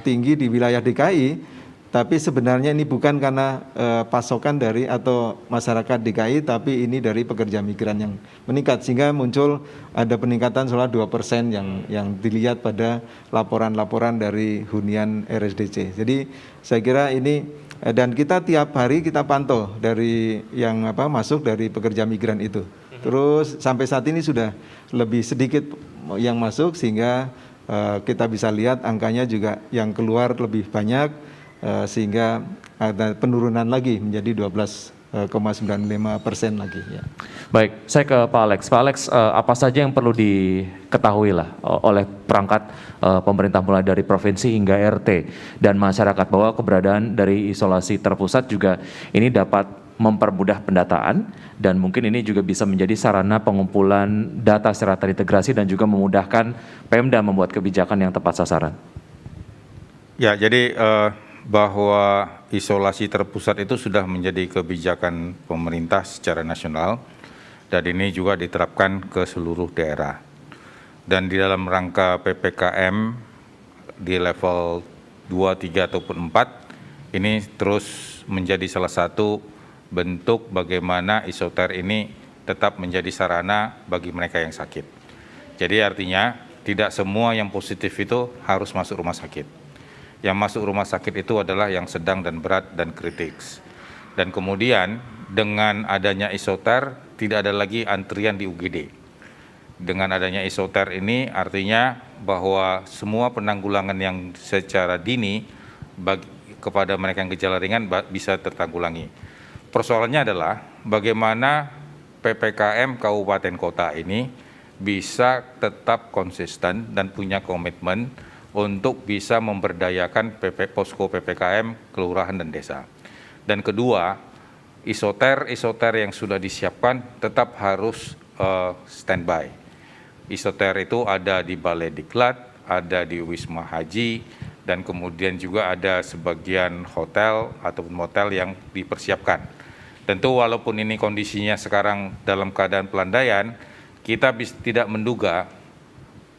tinggi di wilayah DKI, tapi sebenarnya ini bukan karena pasokan dari atau masyarakat DKI, tapi ini dari pekerja migran yang meningkat, sehingga muncul ada peningkatan seolah 2% yang dilihat pada laporan-laporan dari hunian RSDC. Jadi saya kira ini, dan kita tiap hari kita pantau dari yang masuk dari pekerja migran itu. Terus sampai saat ini sudah lebih sedikit yang masuk, sehingga kita bisa lihat angkanya juga yang keluar lebih banyak, sehingga ada penurunan lagi menjadi 12,95% lagi ya. Baik, saya ke Pak Alex. Pak Alex, apa saja yang perlu diketahui lah oleh perangkat pemerintah mulai dari provinsi hingga RT dan masyarakat bahwa keberadaan dari isolasi terpusat juga ini dapat mempermudah pendataan dan mungkin ini juga bisa menjadi sarana pengumpulan data secara terintegrasi dan juga memudahkan Pemda membuat kebijakan yang tepat sasaran. Ya, jadi bahwa isolasi terpusat itu sudah menjadi kebijakan pemerintah secara nasional dan ini juga diterapkan ke seluruh daerah. Dan di dalam rangka PPKM di level 2, 3 ataupun 4 ini terus menjadi salah satu bentuk bagaimana isoter ini tetap menjadi sarana bagi mereka yang sakit. Jadi artinya tidak semua yang positif itu harus masuk rumah sakit. Yang masuk rumah sakit itu adalah yang sedang dan berat dan kritis. Dan kemudian dengan adanya isoter tidak ada lagi antrian di UGD. Dengan adanya isoter ini artinya bahwa semua penanggulangan yang secara dini kepada mereka yang gejala ringan bisa tertanggulangi. Persoalannya adalah bagaimana PPKM kabupaten kota ini bisa tetap konsisten dan punya komitmen untuk bisa memberdayakan posko PPKM kelurahan dan desa. Dan kedua, isoter yang sudah disiapkan tetap harus standby. Isoter itu ada di Balai Diklat, ada di Wisma Haji, dan kemudian juga ada sebagian hotel ataupun motel yang dipersiapkan. Tentu walaupun ini kondisinya sekarang dalam keadaan pelandaian, kita tidak menduga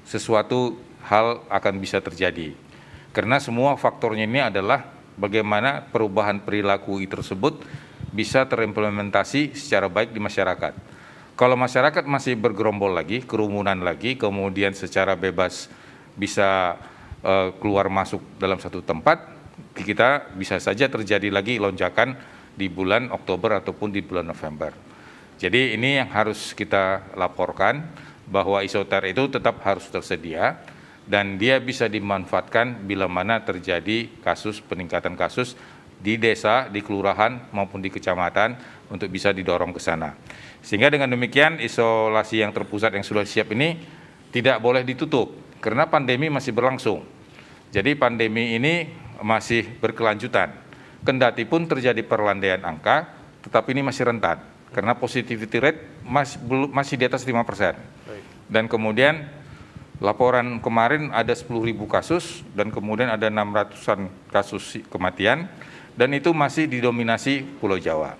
sesuatu hal akan bisa terjadi. Karena semua faktornya ini adalah bagaimana perubahan perilaku tersebut bisa terimplementasi secara baik di masyarakat. Kalau masyarakat masih bergerombol lagi, kerumunan lagi, kemudian secara bebas bisa keluar masuk dalam satu tempat, kita bisa saja terjadi lagi lonjakan di bulan Oktober ataupun di bulan November. Jadi ini yang harus kita laporkan, bahwa isoter itu tetap harus tersedia, dan dia bisa dimanfaatkan bila mana terjadi peningkatan kasus di desa, di kelurahan maupun di kecamatan untuk bisa didorong ke sana. Sehingga dengan demikian isolasi yang terpusat yang sudah siap ini tidak boleh ditutup karena pandemi masih berlangsung. Jadi pandemi ini masih berkelanjutan. Kendati pun terjadi perlandaian angka, tetapi ini masih rentan karena positivity rate masih di atas 5%. Dan kemudian laporan kemarin ada 10.000 kasus dan kemudian ada 600-an kasus kematian dan itu masih didominasi Pulau Jawa.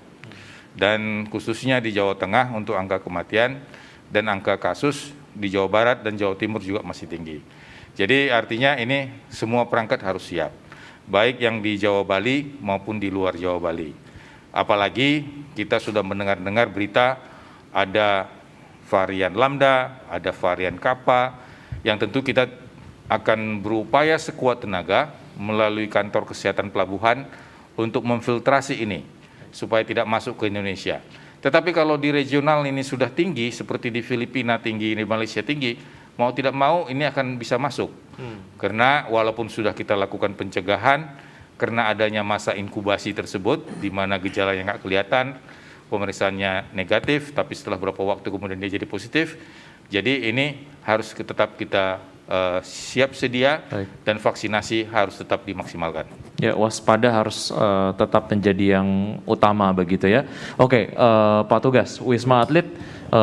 Dan khususnya di Jawa Tengah untuk angka kematian dan angka kasus di Jawa Barat dan Jawa Timur juga masih tinggi. Jadi artinya ini semua perangkat harus siap, baik yang di Jawa Bali maupun di luar Jawa Bali. Apalagi kita sudah mendengar berita ada varian Lambda, ada varian Kappa, yang tentu kita akan berupaya sekuat tenaga melalui kantor kesehatan pelabuhan untuk memfiltrasi ini supaya tidak masuk ke Indonesia. Tetapi kalau di regional ini sudah tinggi, seperti di Filipina tinggi, di Malaysia tinggi, mau tidak mau ini akan bisa masuk. Karena walaupun sudah kita lakukan pencegahan, karena adanya masa inkubasi tersebut, di mana gejalanya nggak kelihatan, pemeriksaannya negatif, tapi setelah beberapa waktu kemudian dia jadi positif. Jadi ini harus tetap kita siap sedia. Baik. Dan vaksinasi harus tetap dimaksimalkan. Ya, waspada harus tetap menjadi yang utama begitu ya. Oke, Pak Tugas, Wisma Atlet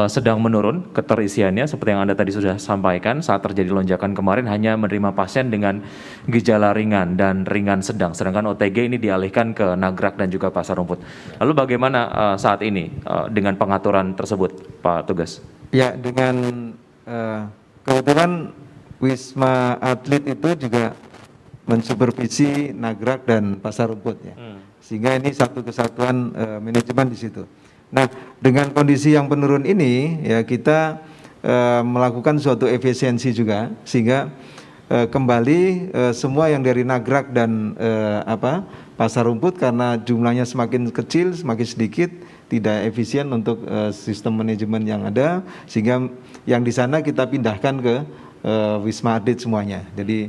sedang menurun keterisiannya seperti yang Anda tadi sudah sampaikan. Saat terjadi lonjakan kemarin hanya menerima pasien dengan gejala ringan dan ringan sedang, sedangkan OTG ini dialihkan ke Nagrak dan juga Pasar Rumput. Lalu bagaimana saat ini dengan pengaturan tersebut, Pak Tugas? Ya, dengan kebetulan Wisma Atlet itu juga mensupervisi Nagrak dan Pasar Rumput ya. Sehingga ini satu kesatuan manajemen di situ. Nah, dengan kondisi yang penurun ini ya kita melakukan suatu efisiensi juga sehingga kembali semua yang dari Nagrak dan Pasar Rumput karena jumlahnya semakin kecil, semakin sedikit, tidak efisien untuk sistem manajemen yang ada, sehingga yang di sana kita pindahkan ke Wisma Atlet semuanya. Jadi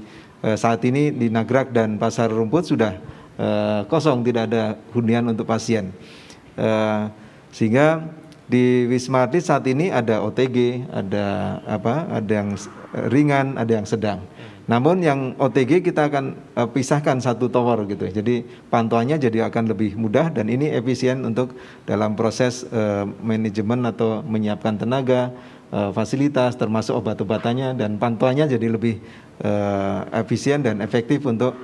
saat ini di Nagrak dan Pasar Rumput sudah kosong, tidak ada hunian untuk pasien. Sehingga di Wisma Atlet saat ini ada OTG, ada yang ringan, ada yang sedang. Namun yang OTG kita akan pisahkan satu tower gitu. Jadi pantauannya jadi akan lebih mudah dan ini efisien untuk dalam proses manajemen atau menyiapkan tenaga, fasilitas termasuk obat-obatannya, dan pantauannya jadi lebih efisien dan efektif untuk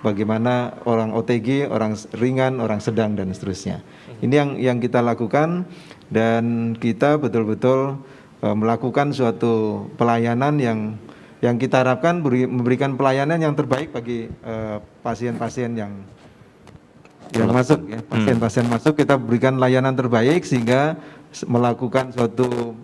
bagaimana orang OTG, orang ringan, orang sedang dan seterusnya. Ini yang kita lakukan dan kita betul-betul melakukan suatu pelayanan yang kita harapkan memberikan pelayanan yang terbaik bagi pasien-pasien yang masuk ya. Pasien-pasien masuk kita berikan layanan terbaik sehingga melakukan suatu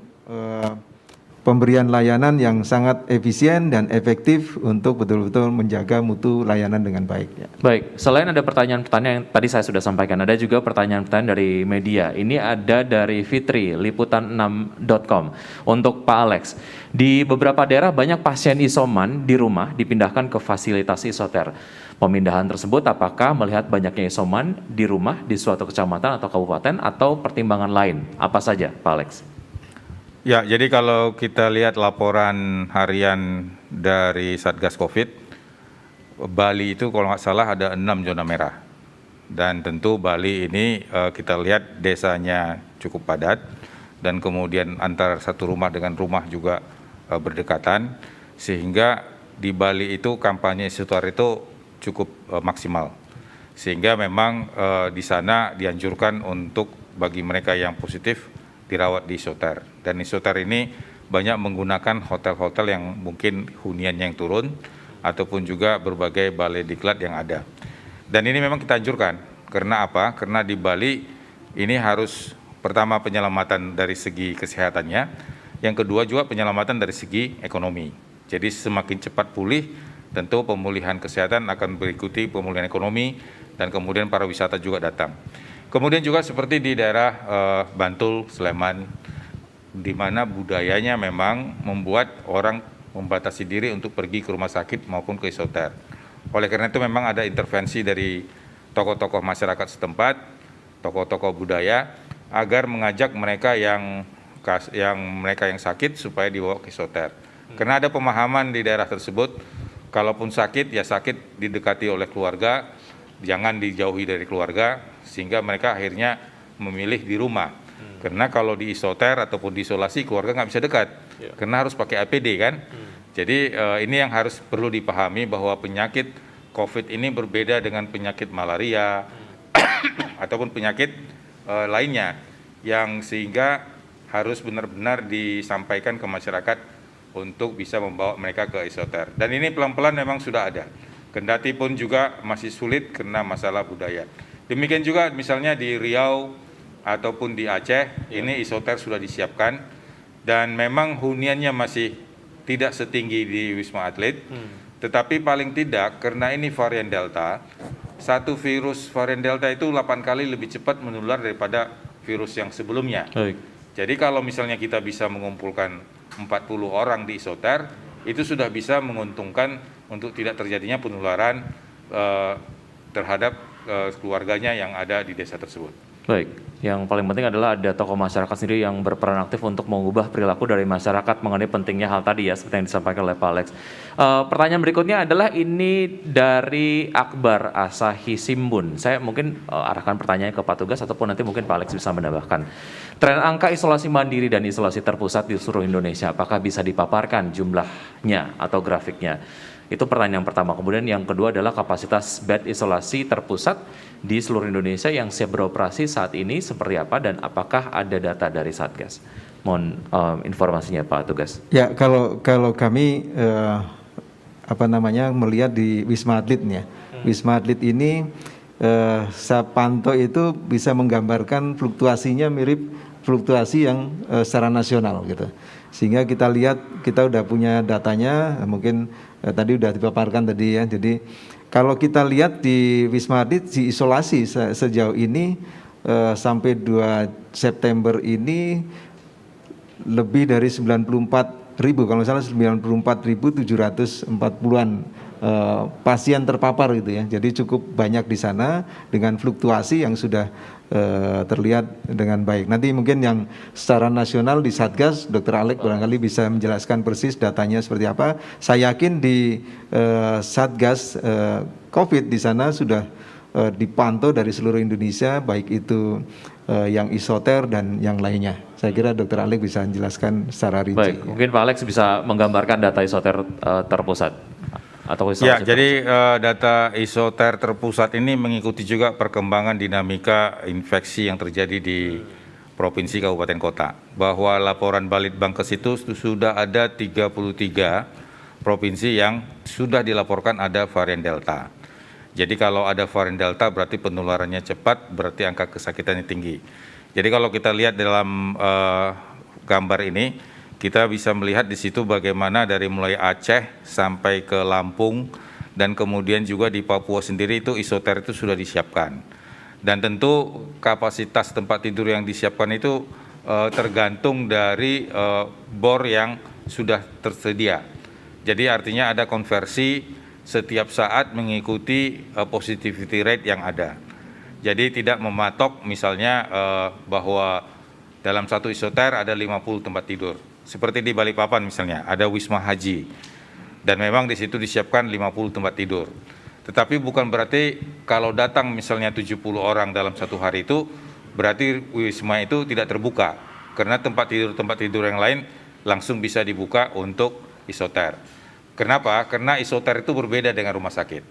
pemberian layanan yang sangat efisien dan efektif untuk betul-betul menjaga mutu layanan dengan baik. Ya. Baik, selain ada pertanyaan-pertanyaan yang tadi saya sudah sampaikan, ada juga pertanyaan-pertanyaan dari media. Ini ada dari Fitri, liputan6.com. Untuk Pak Alex, di beberapa daerah banyak pasien isoman di rumah dipindahkan ke fasilitas isoter. Pemindahan tersebut apakah melihat banyaknya isoman di rumah di suatu kecamatan atau kabupaten atau pertimbangan lain? Apa saja, Pak Alex? Ya, jadi kalau kita lihat laporan harian dari Satgas Covid, Bali itu kalau nggak salah ada 6 zona merah. Dan tentu Bali ini kita lihat desanya cukup padat dan kemudian antara satu rumah dengan rumah juga berdekatan, sehingga di Bali itu kampanye isoter itu cukup maksimal. Sehingga memang di sana dianjurkan untuk bagi mereka yang positif dirawat di isoter. Dan isoter ini banyak menggunakan hotel-hotel yang mungkin huniannya yang turun ataupun juga berbagai balai diklat yang ada. Dan ini memang kita anjurkan. Karena apa? Karena di Bali ini harus pertama penyelamatan dari segi kesehatannya, yang kedua juga penyelamatan dari segi ekonomi. Jadi semakin cepat pulih, tentu pemulihan kesehatan akan berikuti pemulihan ekonomi dan kemudian para wisata juga datang. Kemudian juga seperti di daerah Bantul, Sleman, di mana budayanya memang membuat orang membatasi diri untuk pergi ke rumah sakit maupun ke isoter. Oleh karena itu memang ada intervensi dari tokoh-tokoh masyarakat setempat, tokoh-tokoh budaya, agar mengajak mereka yang sakit supaya dibawa ke isoter. Karena ada pemahaman di daerah tersebut, kalaupun sakit, ya sakit didekati oleh keluarga, jangan dijauhi dari keluarga, sehingga mereka akhirnya memilih di rumah. Karena kalau di isoter ataupun di isolasi, keluarga nggak bisa dekat, karena harus pakai APD kan. Jadi ini yang harus perlu dipahami bahwa penyakit COVID ini berbeda dengan penyakit malaria ataupun penyakit lainnya, yang sehingga harus benar-benar disampaikan ke masyarakat untuk bisa membawa mereka ke isoter. Dan ini pelan-pelan memang sudah ada. Kendati pun juga masih sulit karena masalah budaya. Demikian juga misalnya di Riau ataupun di Aceh, ini isoter sudah disiapkan dan memang huniannya masih tidak setinggi di Wisma Atlet, tetapi paling tidak karena ini varian Delta, satu virus varian Delta itu 8 kali lebih cepat menular daripada virus yang sebelumnya. Baik. Jadi kalau misalnya kita bisa mengumpulkan 40 orang di isoter, itu sudah bisa menguntungkan untuk tidak terjadinya penularan terhadap keluarganya yang ada di desa tersebut. Baik, yang paling penting adalah ada tokoh masyarakat sendiri yang berperan aktif untuk mengubah perilaku dari masyarakat mengenai pentingnya hal tadi ya, seperti yang disampaikan oleh Pak Alex. Pertanyaan berikutnya adalah ini dari Akbar Asahi Simbun. Saya mungkin arahkan pertanyaan ke Pak Tugas ataupun nanti mungkin Pak Alex bisa menambahkan. Tren angka isolasi mandiri dan isolasi terpusat di seluruh Indonesia, apakah bisa dipaparkan jumlahnya atau grafiknya? Itu pertanyaan yang pertama. Kemudian yang kedua adalah kapasitas bed isolasi terpusat di seluruh Indonesia yang siap beroperasi saat ini seperti apa dan apakah ada data dari Satgas? Mohon informasinya Pak Tugas. Ya, kalau kami melihat di Wisma Atlet ya. Wisma Atlet ini saya pantau itu bisa menggambarkan fluktuasinya mirip fluktuasi yang secara nasional gitu. Sehingga kita lihat, kita udah punya datanya, mungkin tadi udah dipaparkan tadi ya. Jadi kalau kita lihat di Wisma Atlet di isolasi sejauh ini sampai 2 September ini lebih dari 94.000, kalau nggak salah 94.740-an pasien terpapar gitu ya. Jadi cukup banyak di sana dengan fluktuasi yang sudah terlihat dengan baik. Nanti mungkin yang secara nasional di Satgas, Dr. Alex barangkali bisa menjelaskan persis datanya seperti apa. Saya yakin di Satgas COVID di sana sudah dipantau dari seluruh Indonesia, baik itu yang isoter dan yang lainnya. Saya kira Dr. Alex bisa menjelaskan secara rinci. Baik, mungkin Pak Alex bisa menggambarkan data isoter terpusat. Atau ya, jadi data isoter terpusat ini mengikuti juga perkembangan dinamika infeksi yang terjadi di provinsi kabupaten kota. Bahwa laporan Balitbangkes itu sudah ada 33 provinsi yang sudah dilaporkan ada varian Delta. Jadi kalau ada varian Delta berarti penularannya cepat, berarti angka kesakitannya tinggi. Jadi kalau kita lihat dalam gambar ini, kita bisa melihat di situ bagaimana dari mulai Aceh sampai ke Lampung dan kemudian juga di Papua sendiri itu isoter itu sudah disiapkan. Dan tentu kapasitas tempat tidur yang disiapkan itu tergantung dari bor yang sudah tersedia. Jadi artinya ada konversi setiap saat mengikuti positivity rate yang ada. Jadi tidak mematok misalnya bahwa dalam satu isoter ada 50 tempat tidur. Seperti di Balikpapan misalnya, ada Wisma Haji. Dan memang di situ disiapkan 50 tempat tidur. Tetapi bukan berarti kalau datang misalnya 70 orang dalam satu hari itu, berarti Wisma itu tidak terbuka. Karena tempat tidur yang lain langsung bisa dibuka untuk isoter. Kenapa? Karena isoter itu berbeda dengan rumah sakit.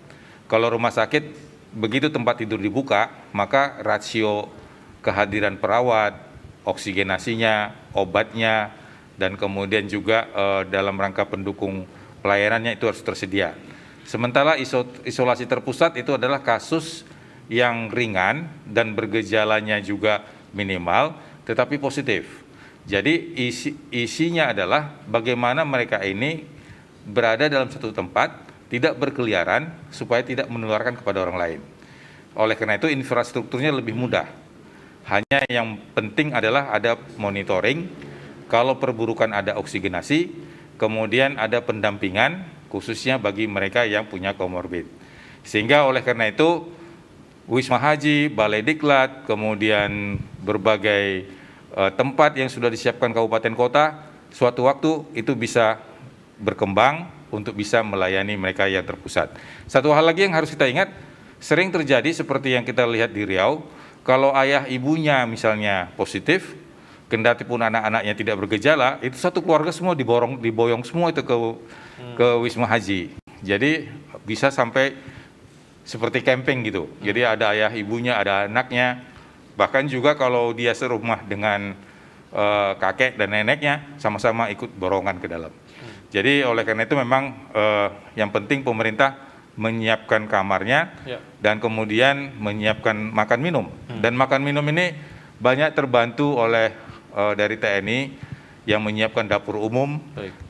Kalau rumah sakit, begitu tempat tidur dibuka, maka rasio kehadiran perawat, oksigenasinya, obatnya, dan kemudian juga dalam rangka pendukung pelayanannya itu harus tersedia. Sementara isolasi terpusat itu adalah kasus yang ringan dan bergejalanya juga minimal, tetapi positif. Jadi isinya adalah bagaimana mereka ini berada dalam satu tempat, tidak berkeliaran supaya tidak menularkan kepada orang lain. Oleh karena itu infrastrukturnya lebih mudah. Hanya yang penting adalah ada monitoring, kalau perburukan ada oksigenasi, kemudian ada pendampingan khususnya bagi mereka yang punya komorbid. Sehingga oleh karena itu Wisma Haji, Balai Diklat, kemudian berbagai tempat yang sudah disiapkan kabupaten kota, suatu waktu itu bisa berkembang untuk bisa melayani mereka yang terpusat. Satu hal lagi yang harus kita ingat, sering terjadi seperti yang kita lihat di Riau, kalau ayah ibunya misalnya positif, kendati pun anak-anaknya tidak bergejala, itu satu keluarga semua diboyong semua itu ke Wisma Haji. Jadi bisa sampai seperti camping gitu. Jadi ada ayah ibunya, ada anaknya. Bahkan juga kalau dia serumah dengan kakek dan neneknya, sama-sama ikut borongan ke dalam. Jadi oleh karena itu memang yang penting pemerintah menyiapkan kamarnya, dan kemudian menyiapkan makan minum. Dan makan minum ini banyak terbantu oleh dari TNI yang menyiapkan dapur umum.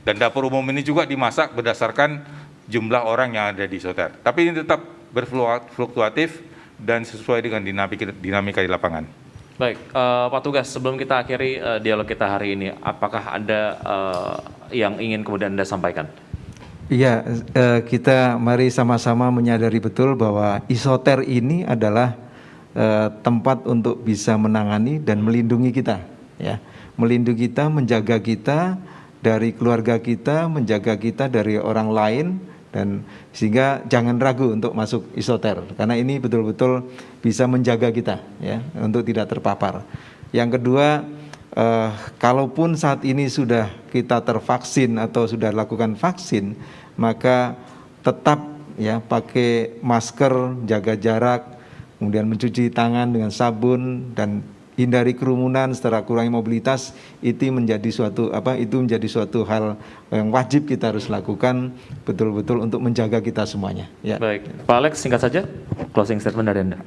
Dan dapur umum ini juga dimasak berdasarkan jumlah orang yang ada di isoter. Tapi ini tetap berfluktuatif dan sesuai dengan dinamika di lapangan. Baik, Pak Tugas, sebelum kita akhiri dialog kita hari ini, apakah ada yang ingin kemudian Anda sampaikan? Iya, kita mari sama-sama menyadari betul bahwa isoter ini adalah tempat untuk bisa menangani dan melindungi kita, ya, melindungi kita, menjaga kita dari keluarga kita, menjaga kita dari orang lain, dan sehingga jangan ragu untuk masuk isoter, karena ini betul-betul bisa menjaga kita, ya, untuk tidak terpapar. Yang kedua, kalaupun saat ini sudah kita tervaksin atau sudah lakukan vaksin, maka tetap ya pakai masker, jaga jarak, kemudian mencuci tangan dengan sabun dan hindari kerumunan serta kurangi mobilitas. Itu menjadi suatu hal yang wajib kita harus lakukan betul-betul untuk menjaga kita semuanya. Ya. Baik, Pak Alex, singkat saja closing statement dari Anda.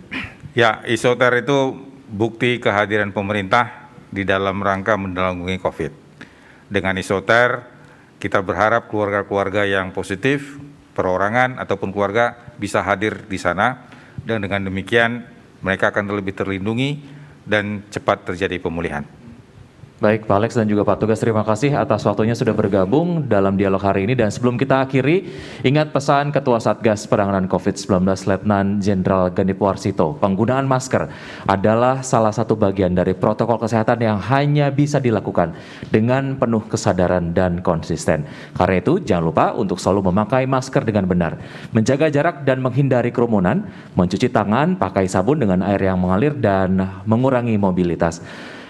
Ya, isoter itu bukti kehadiran pemerintah di dalam rangka menanggulangi COVID. Dengan isoter, kita berharap keluarga-keluarga yang positif, perorangan ataupun keluarga bisa hadir di sana, dan dengan demikian mereka akan lebih terlindungi dan cepat terjadi pemulihan. Baik, Pak Alex dan juga Pak Tugas, terima kasih atas waktunya sudah bergabung dalam dialog hari ini. Dan sebelum kita akhiri, ingat pesan Ketua Satgas Penanganan COVID-19 Letnan Jenderal Ganip Warsito, penggunaan masker adalah salah satu bagian dari protokol kesehatan yang hanya bisa dilakukan dengan penuh kesadaran dan konsisten. Karena itu, jangan lupa untuk selalu memakai masker dengan benar, menjaga jarak dan menghindari kerumunan, mencuci tangan, pakai sabun dengan air yang mengalir, dan mengurangi mobilitas.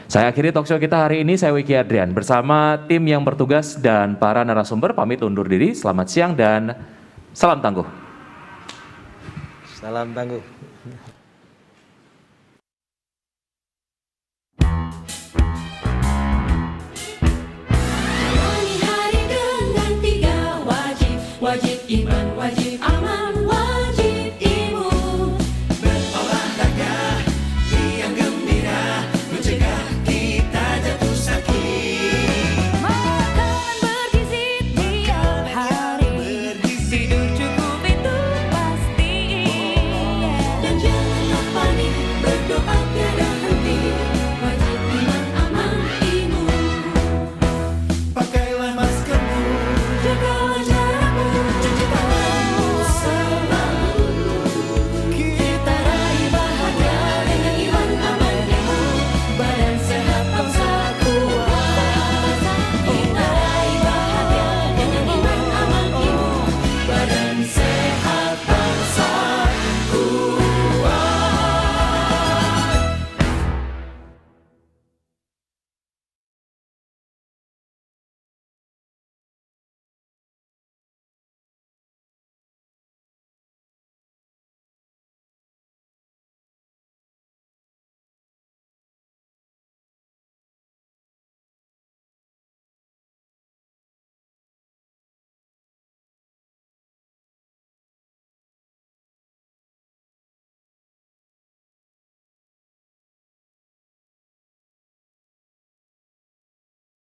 Saya akhiri talkshow kita hari ini, saya Wiki Adrian bersama tim yang bertugas dan para narasumber pamit undur diri. Selamat siang dan salam tangguh. Salam tangguh. Hari dengan 3 wajib iman, wajib